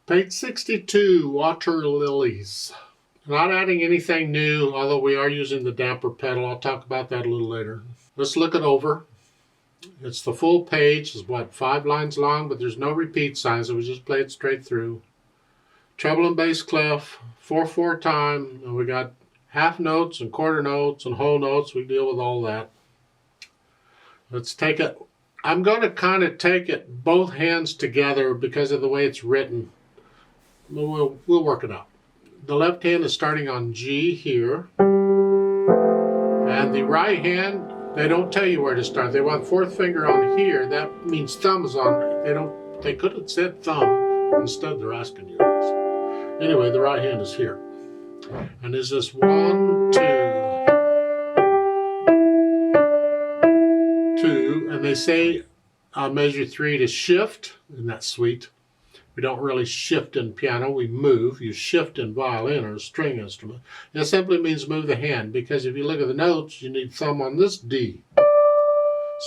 Page 62, Water Lilies. Not adding anything new, although we are using the damper pedal. I'll talk about that a little later. Let's look it over. It's the full page. It's what, 5 lines long, but there's no repeat signs, so we just play it straight through. Treble and bass clef, 4/4 time, and we got half notes and quarter notes and whole notes. We deal with all that. Let's take it. I'm going to kind of take it both hands together because of the way it's written. We'll work it out. The left hand is starting on G here, and the right hand, they don't tell you where to start. They want 4th finger on here. That means thumb is on. They could have said thumb. Instead, they're asking you this. Anyway, the right hand is here, and is this 1, 2, 2, and they say measure 3 to shift. Isn't that sweet? We don't really shift in piano, we move. You shift in violin or a string instrument. It simply means move the hand, because if you look at the notes, you need thumb on this D.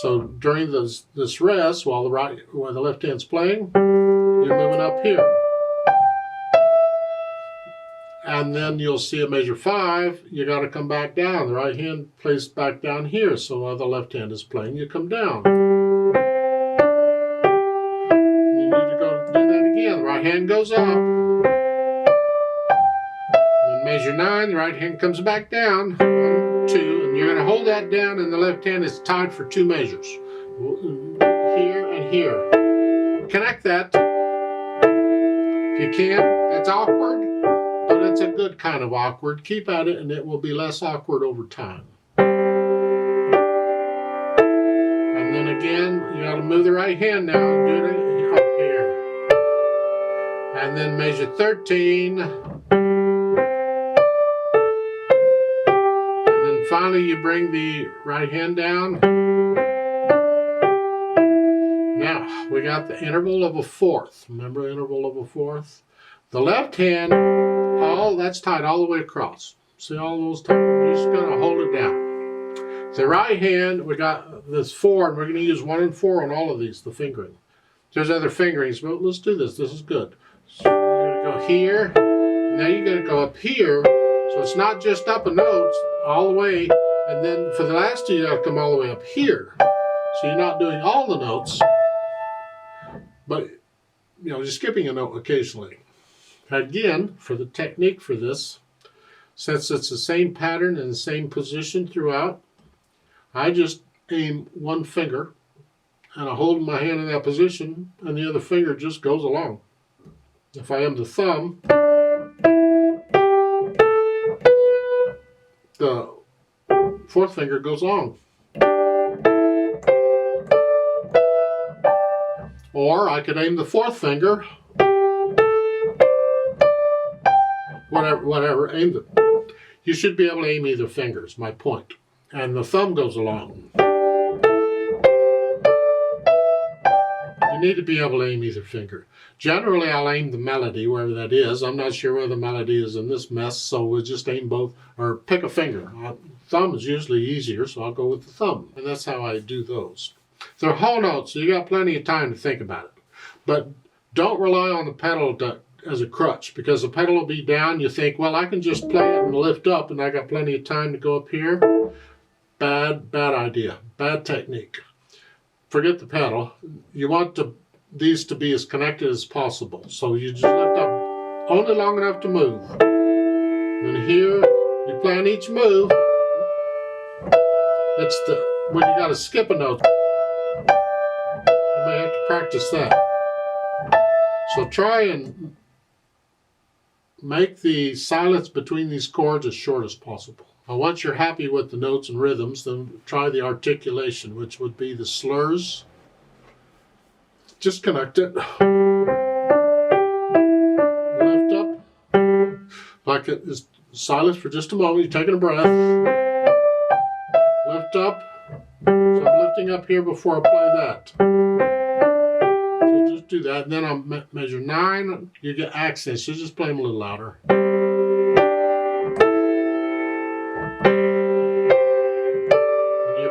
So during this rest, while the left hand's playing, you're moving up here. And then you'll see a measure 5, you got to come back down. The right hand plays back down here, so while the left hand is playing, you come down. The right hand goes up, then measure 9, the right hand comes back down, 1, 2, and you're going to hold that down, and the left hand is tied for 2 measures, here and here. Connect that, if you can. That's awkward, but it's a good kind of awkward. Keep at it, and it will be less awkward over time. And then again, you got to move the right hand now and do it up here. And then measure 13. And then finally you bring the right hand down. Now, we got the interval of a 4th. Remember interval of a 4th? The left hand, that's tied all the way across. See all those tied? You're just going to hold it down. The right hand, we got this 4, and we're going to use 1 and 4 on all of these, the fingering. There's other fingerings, but let's do this. This is good. So you're going to go here, now you're going to go up here, so it's not just up a note all the way, and then for the last 2 you got to come all the way up here. So you're not doing all the notes, but you're skipping a note occasionally. Again, for the technique for this, since it's the same pattern and the same position throughout, I just aim 1 finger, and I hold my hand in that position, and the other finger just goes along. If I am the thumb, the 4th finger goes on. Or I could aim the 4th finger, whatever, aim it. You should be able to aim either finger, is my point. And the thumb goes along. You need to be able to aim either finger. Generally, I'll aim the melody, wherever that is. I'm not sure where the melody is in this mess, so we'll just aim both, or pick a finger. Thumb is usually easier, so I'll go with the thumb. And that's how I do those. They're whole notes, so you got plenty of time to think about it. But don't rely on the pedal as a crutch, because the pedal will be down. You think, well, I can just play it and lift up, and I got plenty of time to go up here. Bad idea. Bad technique. Forget the pedal. You want these to be as connected as possible. So you just lift up only long enough to move. And here, you plan each move. It's when you got to skip a note. You may have to practice that. So try and make the silence between these chords as short as possible. Once you're happy with the notes and rhythms, then try the articulation, which would be the slurs. Just connect it. Lift up. Like it is silence for just a moment. You're taking a breath. Lift up. So I'm lifting up here before I play that. So just do that. And then I'll measure 9. You get accents. So just play them a little louder.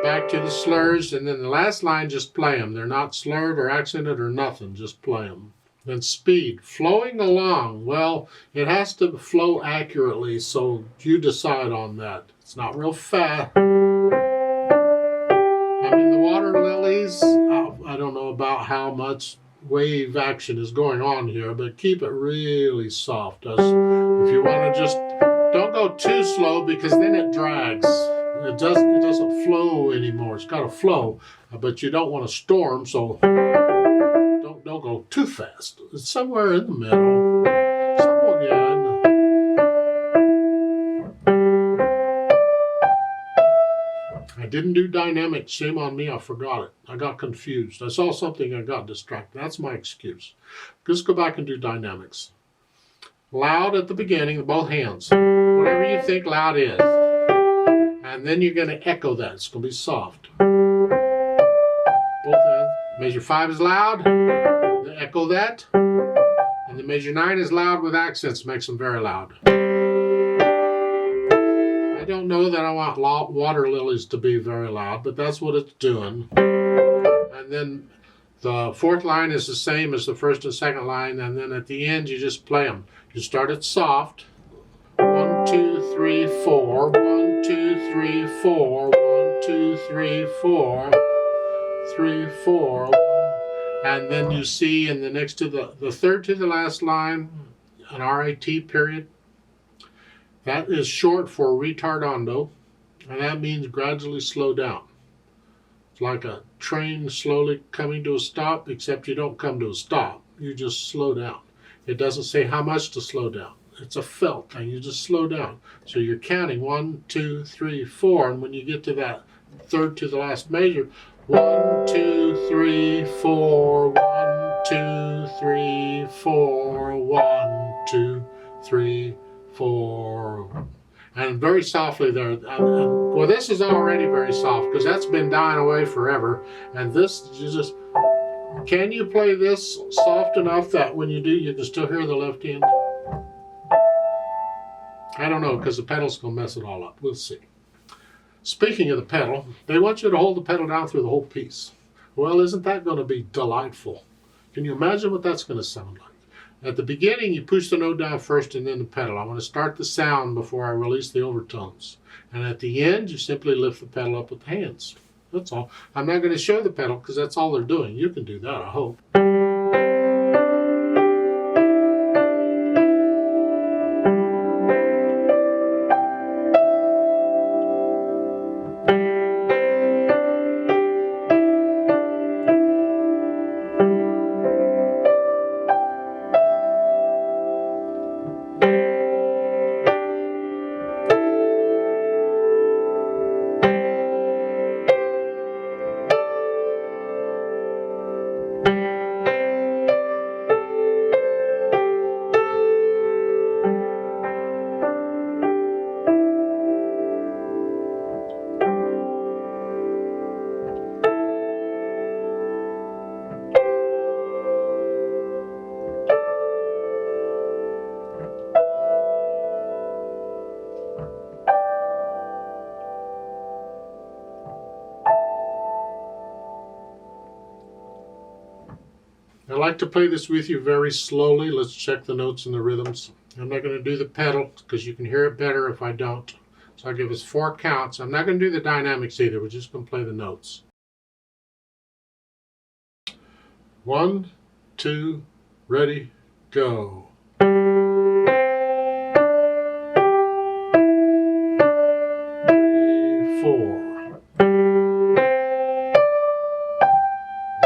Back to the slurs, and then the last line, just play them. They're not slurred or accented or nothing, just play them. And speed, flowing along. Well, it has to flow accurately, so you decide on that. It's not real fast. I mean, the Water Lilies, I don't know about how much wave action is going on here, but keep it really soft. If you want to just, don't go too slow because then it drags. It doesn't flow anymore. It's got to flow, but you don't want to storm, so don't go too fast. It's somewhere in the middle. Somewhere, yeah. I didn't do dynamics. Shame on me. I forgot it. I got confused. I saw something. I got distracted. That's my excuse. Just go back and do dynamics. Loud at the beginning, both hands. Whatever you think loud is. And then you're going to echo that. It's going to be soft. Both hands. Measure 5 is loud. Echo that. And the measure 9 is loud with accents. Makes them very loud. I don't know that I want Water Lilies to be very loud, but that's what it's doing. And then the fourth line is the same as the first and second line, and then at the end you just play them. You start it soft. 1, 2, 3, 4. 1, 2, 3, 4. 1, 2, 3, 4. 3, 4. And then you see in the next to the third to the last line, an RAT period. That is short for retardando, and that means gradually slow down. It's like a train slowly coming to a stop, except you don't come to a stop. You just slow down. It doesn't say how much to slow down. It's a felt thing. You just slow down. So you're counting 1, 2, 3, 4, and when you get to that third to the last measure, 1, 2, 3, 4, 1, 2, 3, 4, 1, 2, 3, 4, and very softly there. Well, this is already very soft because that's been dying away forever. And this, you just, can you play this soft enough that when you do, you can still hear the left hand? I don't know, because the pedal's going to mess it all up. We'll see. Speaking of the pedal, they want you to hold the pedal down through the whole piece. Well, isn't that going to be delightful? Can you imagine what that's going to sound like? At the beginning, you push the note down first and then the pedal. I want to start the sound before I release the overtones. And at the end, you simply lift the pedal up with the hands. That's all. I'm not going to show the pedal because that's all they're doing. You can do that, I hope. I like to play this with you very slowly. Let's check the notes and the rhythms. I'm not going to do the pedal because you can hear it better if I don't. So I'll give us 4 counts. I'm not going to do the dynamics either. We're just going to play the notes. 1, 2, ready, go. 3, 4.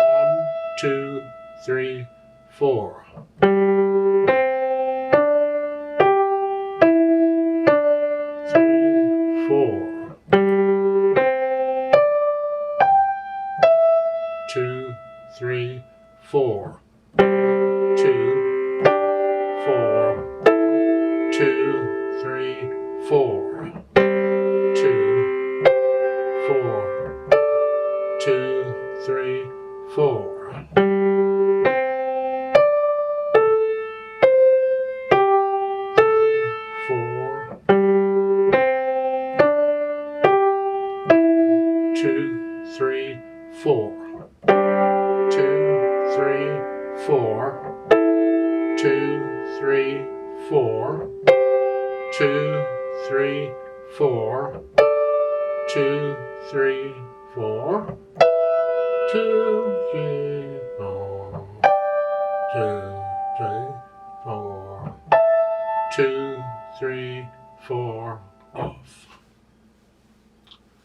1, 2, 3, 4. 3, 4. 2, 3, 4. 2, 4. 2, 3, 4. 2, 4. 2, 3, 4. 2, 3, 4. 2, 3, 4. 2, 3, 4. 2, 3, 4. 2, 3, 4. 2, 3, 4. 2, 3, 4. 2, 3, 4. Off.